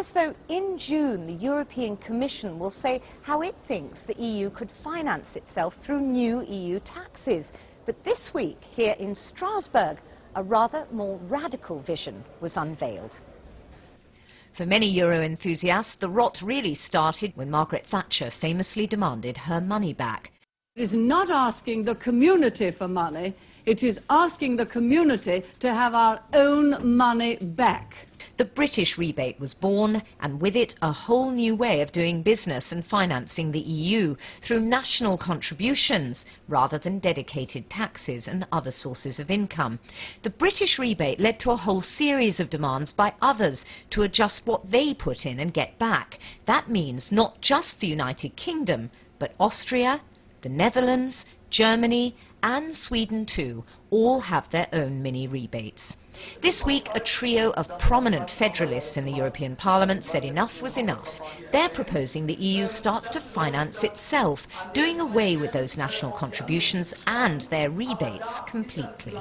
says, though, in June, the European Commission will say how it thinks the EU could finance itself through new EU taxes. But this week, here in Strasbourg, a rather more radical vision was unveiled. For many Euro enthusiasts, the rot really started when Margaret Thatcher famously demanded her money back. It is not asking the community for money, it is asking the community to have our own money back. The British rebate was born, and with it a whole new way of doing business and financing the EU through national contributions rather than dedicated taxes and other sources of income. The British rebate led to a whole series of demands by others to adjust what they put in and get back. That means not just the United Kingdom, but Austria, the Netherlands, Germany and Sweden too all have their own mini rebates. This week, a trio of prominent federalists in the European Parliament said enough was enough. They're proposing the EU starts to finance itself, doing away with those national contributions and their rebates completely.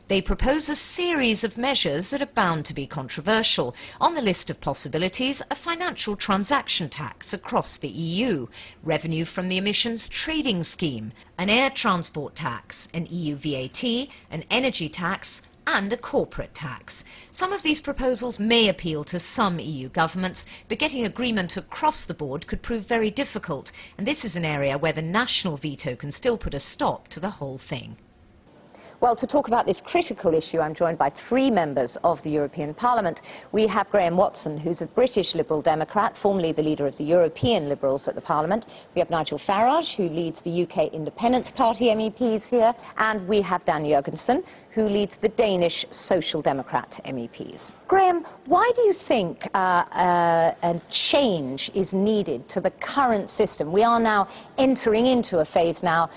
They propose a series of measures that are bound to be controversial. On the list of possibilities, a financial transaction tax across the EU, revenue from the emissions trading scheme, an air transport tax, an EU VAT, an energy tax, and a corporate tax. Some of these proposals may appeal to some EU governments, but getting agreement across the board could prove very difficult, and this is an area where the national veto can still put a stop to the whole thing. Well, to talk about this critical issue, I'm joined by three members of the European Parliament. We have Graham Watson, who's a British Liberal Democrat, formerly the leader of the European Liberals at the Parliament. We have Nigel Farage, who leads the UK Independence Party MEPs here. And we have Dan Jørgensen, who leads the Danish Social Democrat MEPs. Graham, why do you think a change is needed to the current system? We are now entering into a phase now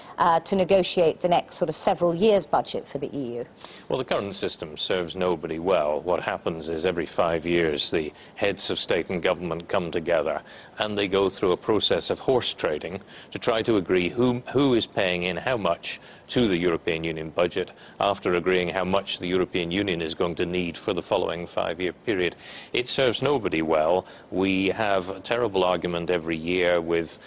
to negotiate the next sort of several years' budget for the EU. Well, the current system serves nobody well. What happens is every 5 years the heads of state and government come together and they go through a process of horse trading to try to agree who is paying in how much to the European Union budget after agreeing how much the European Union is going to need for the following 5-year period. It serves nobody well. We have a terrible argument every year with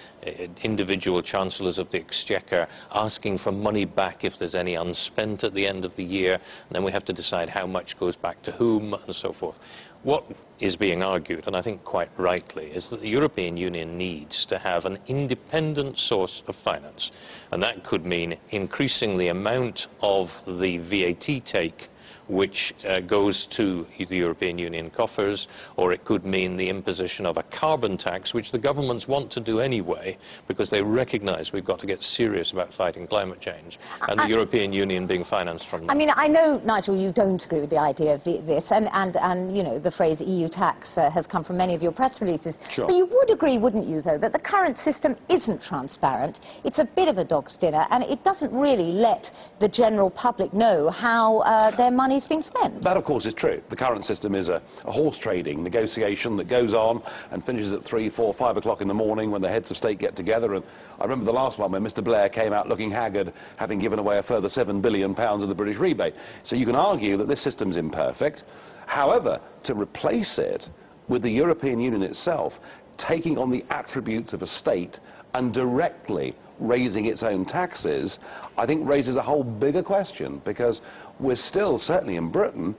individual chancellors of the exchequer asking for money back if there's any unspent at the end of the year, and then we have to decide how much goes back to whom and so forth. What is being argued, and I think quite rightly, is that the European Union needs to have an independent source of finance, and that could mean increasing the amount of the VAT take which goes to the European Union coffers, or it could mean the imposition of a carbon tax, which the governments want to do anyway, because they recognise we've got to get serious about fighting climate change, and the European Union being financed from that. I mean, I know, Nigel, you don't agree with the idea of this, and you know, the phrase EU tax has come from many of your press releases. Sure. But you would agree, wouldn't you, though, that the current system isn't transparent, it's a bit of a dog's dinner, and it doesn't really let the general public know how their money's being spent. That, of course, is true. The current system is a horse trading negotiation that goes on and finishes at 3, 4, 5 o'clock in the morning when the heads of state get together. And I remember the last one when Mr. Blair came out looking haggard, having given away a further £7 billion of the British rebate. So you can argue that this system's imperfect. However, to replace it with the European Union itself taking on the attributes of a state and directly raising its own taxes, I think raises a whole bigger question, because we're still, certainly in Britain,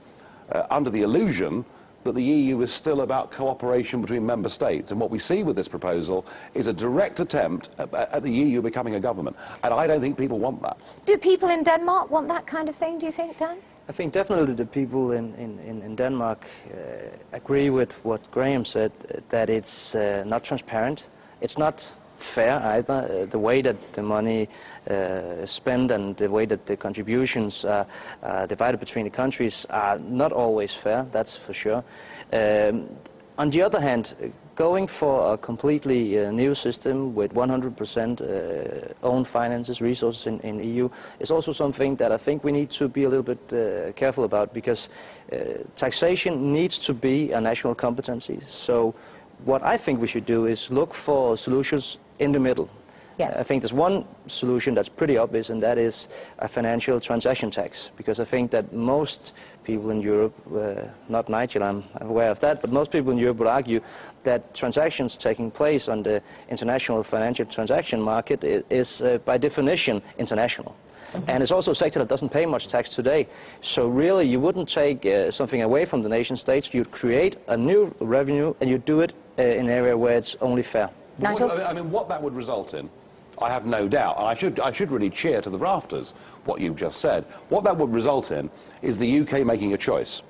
under the illusion that the EU is still about cooperation between member states. And what we see with this proposal is a direct attempt at the EU becoming a government. And I don't think people want that. Do people in Denmark want that kind of thing, do you think, Dan? I think definitely the people in Denmark agree with what Graham said, that it's not transparent. It's not fair either. The way that the money is spent and the way that the contributions are divided between the countries are not always fair, that's for sure. On the other hand, going for a completely new system with 100% own finances, resources in EU is also something that I think we need to be a little bit careful about, because taxation needs to be a national competency. So what I think we should do is look for solutions in the middle. I think there's one solution that's pretty obvious, and that is a financial transaction tax, because I think that most people in Europe, not Nigel, I'm aware of that, but most people in Europe would argue that transactions taking place on the international financial transaction market is by definition international. And it's also a sector that doesn't pay much tax today. So really, you wouldn't take something away from the nation states. You'd create a new revenue, and you'd do it in an area where it's only fair. Nigel? I mean, what that would result in, I have no doubt, and I should really cheer to the rafters what you've just said. What that would result in is the UK making a choice.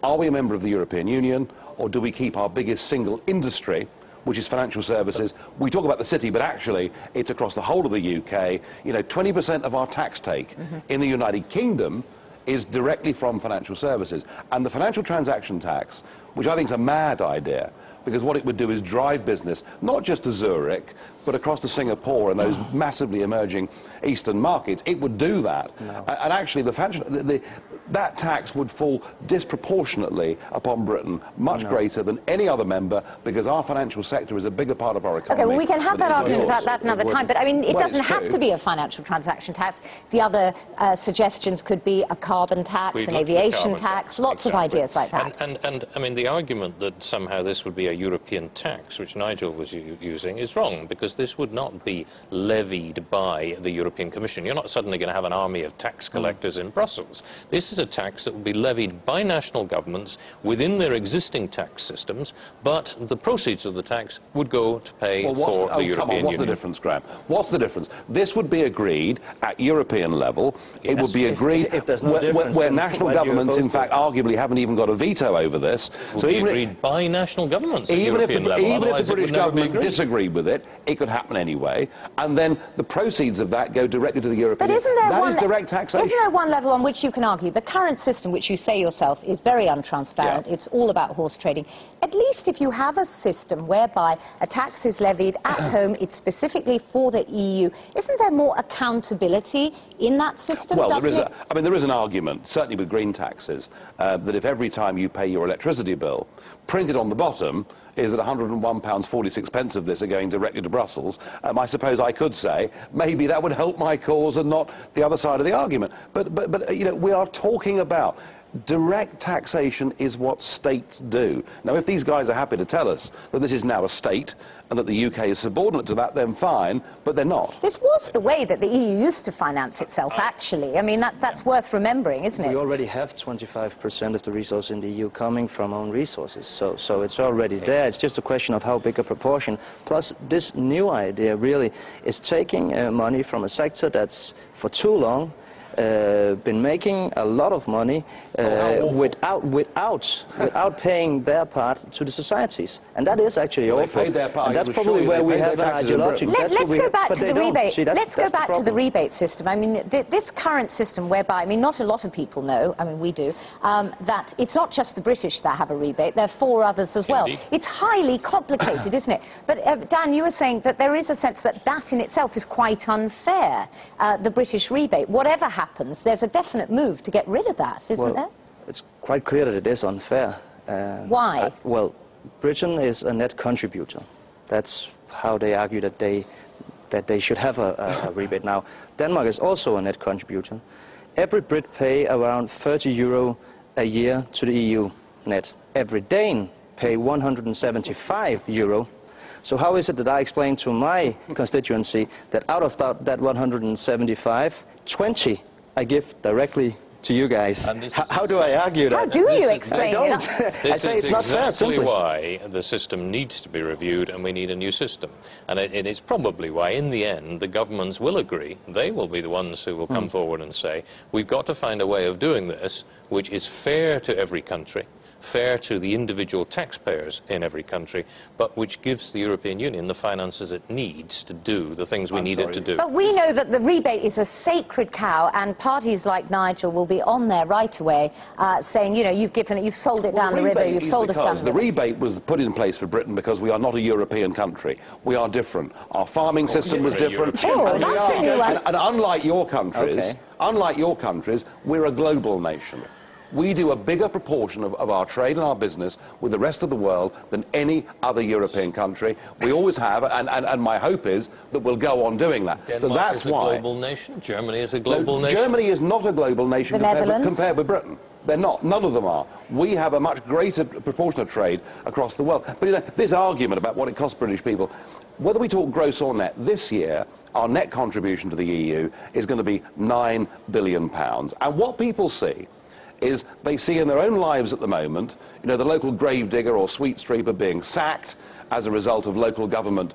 Are we a member of the European Union, or do we keep our biggest single industry, which is financial services? We talk about the city, but actually it's across the whole of the UK. You know, 20% of our tax take in the United Kingdom is directly from financial services. And the financial transaction tax, which I think is a mad idea, because what it would do is drive business, not just to Zurich, but across to Singapore and those massively emerging eastern markets. It would do that. No. And actually, that tax would fall disproportionately upon Britain, much greater than any other member, because our financial sector is a bigger part of our economy. Okay, well, we can have that argument about that another time, but I mean, it doesn't have to be a financial transaction tax. The other suggestions could be a carbon tax, an aviation tax, lots of ideas like that. And I mean, the argument that somehow this would be a European tax, which Nigel was using, is wrong, because this would not be levied by the European Commission. You're not suddenly going to have an army of tax collectors in Brussels. This is a tax that will be levied by national governments within their existing tax systems, but the proceeds of the tax would go to pay for the European Union. What's the difference, Graham? What's the difference? This would be agreed at European level. Yes. It would be agreed if there's no difference, where national governments, in fact, arguably haven't even got a veto over this. So even agreed by national governments at European level. Even if the British government disagreed with it, it could happen anyway, and then the proceeds of that go directly to the European Union. That is direct taxation. Isn't there one level on which you can argue the current system, which you say yourself is very untransparent, it's all about horse trading? At least if you have a system whereby a tax is levied at home, it's specifically for the EU, isn't there more accountability in that system? Well, there is an argument, certainly with green taxes, that if every time you pay your electricity bill, printed on the bottom is that £101.46 of this are going directly to Brussels, I suppose I could say maybe that would help my cause and not the other side of the argument. But you know, we are talking about direct taxation is what states do. Now, if these guys are happy to tell us that this is now a state and that the UK is subordinate to that, then fine, but they're not. This was the way that the EU used to finance itself, actually. I mean, that's worth remembering, isn't it? We already have 25% of the resources in the EU coming from own resources, so it's already there. It's just a question of how big a proportion. Plus, this new idea really is taking money from a sector that's for too long been making a lot of money without paying their part to the societies, and that is actually awful. And that's probably where we have an ideology. Let's go back to the rebate. Let's go back to the rebate system. I mean, this current system, whereby, I mean, not a lot of people know. I mean, we do. That it's not just the British that have a rebate. There are 4 others as well. It's highly complicated, isn't it? But Dan, you were saying that there is a sense that that in itself is quite unfair. The British rebate, whatever happens, there's a definite move to get rid of that, isn't there? It's quite clear that it is unfair. Why? Well, Britain is a net contributor. That's how they argue that they should have a rebate. Now, Denmark is also a net contributor. Every Brit pay around €30 a year to the EU net. Every Dane pay €175. So how is it that I explain to my constituency that out of that 175, 20 I give directly to you guys? How do I argue that? How do you explain it? I say it's not fair, simply. This is exactly why the system needs to be reviewed, and we need a new system. And it is probably why, in the end, the governments will agree. They will be the ones who will come forward and say, we've got to find a way of doing this which is fair to every country, fair to the individual taxpayers in every country, but which gives the European Union the finances it needs to do the things we need it to do. But we know that the rebate is a sacred cow, and parties like Nigel will be on there right away saying, you know, you've sold it down the river, you've sold us down the river. The rebate was put in place for Britain because we are not a European country. We are different. Our farming system was different. And unlike your countries, we're a global nation. we do a bigger proportion of our trade and our business with the rest of the world than any other European country. We always have, and my hope is that we'll go on doing that. Denmark so that's is a why. global nation. Germany is a global nation. Germany is not a global nation The compared with Britain. They're not. None of them are. We have a much greater proportion of trade across the world. But you know, this argument about what it costs British people, whether we talk gross or net, this year our net contribution to the EU is going to be £9 billion. And what people see is they see in their own lives at the moment, you know, the local gravedigger or sweet streeter being sacked as a result of local government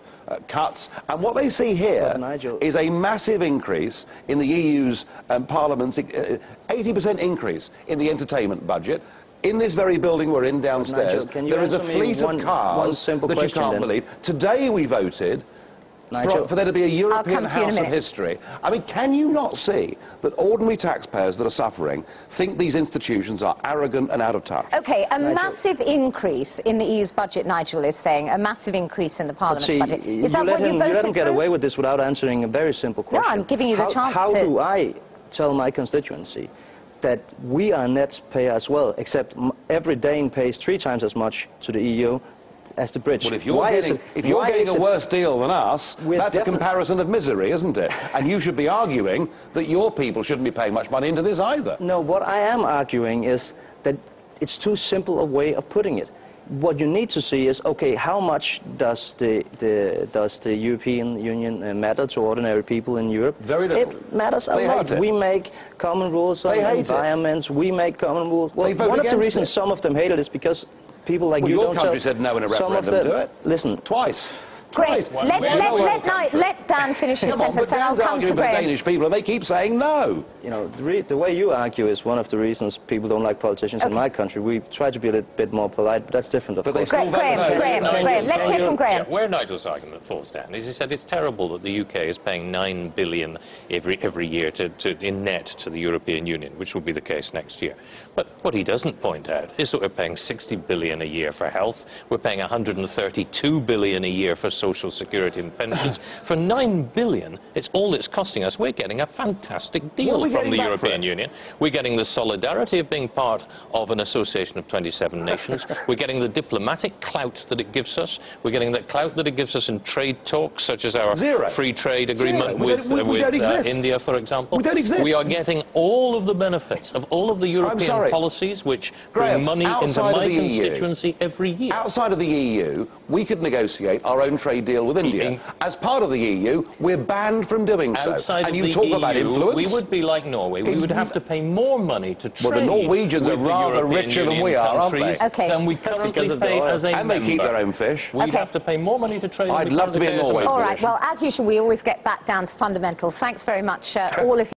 cuts. And what they see here is a massive increase in the EU's Parliament's 80% increase in the entertainment budget. In this very building we're in downstairs, Nigel, there is a fleet of cars that you can't believe. Today we voted for there to be a European House of History. I mean, can you not see that ordinary taxpayers that are suffering think these institutions are arrogant and out of touch? OK, massive increase in the EU's budget, Nigel is saying, a massive increase in the Parliament's budget. Is that what you voted for? You let him get away with this without answering a very simple question. No, I'm giving you the chance to... How do I tell my constituency that we are net payer as well, except every Dane pays 3 times as much to the EU as the British? Well, if you're getting a worse deal than us, that's a comparison of misery, isn't it? And you should be arguing that your people shouldn't be paying much money into this either. No, what I am arguing is that it's too simple a way of putting it. What you need to see is, okay, how much does the European Union matter to ordinary people in Europe? Very little. It matters a lot. We make common rules on environments. We make common rules. Well, one of the reasons some of them hate it is because people like you don't. Your country said no in a referendum, do it? Listen, twice. Great. Let Dan finish his sentence and I'll come to Graham. The Danish people, and they keep saying no. You know, the way you argue is one of the reasons people don't like politicians in my country. We try to be a little bit more polite, but that's different, of course. Graham, let's hear from Graham. Yeah, where Nigel's argument falls down is he said it's terrible that the UK is paying £9 billion every year in net to the European Union, which will be the case next year. But what he doesn't point out is that we're paying £60 billion a year for health, we're paying £132 billion a year for social security and pensions. For £9 billion, it's all it's costing us. We're getting a fantastic deal from the European Union. We're getting the solidarity of being part of an association of 27 nations. We're getting the diplomatic clout that it gives us. We're getting the clout that it gives us in trade talks, such as our free trade agreement with India, for example. We don't exist. We are getting all of the benefits of all of the European policies which bring money into my constituency every year. Outside of the EU, we could negotiate our own trade deal with India. As part of the EU, we're banned from doing so. Outside and of you talk EU, about influence. we would be like Norway. We would have to pay more money to trade. Well, the Norwegians are rather richer than we are, aren't they? Than we currently pay as a And they keep their own fish. We'd have to pay more money to trade. I'd love to be in Norway. All right, well, as usual, we always get back down to fundamentals. Thanks very much, all of you.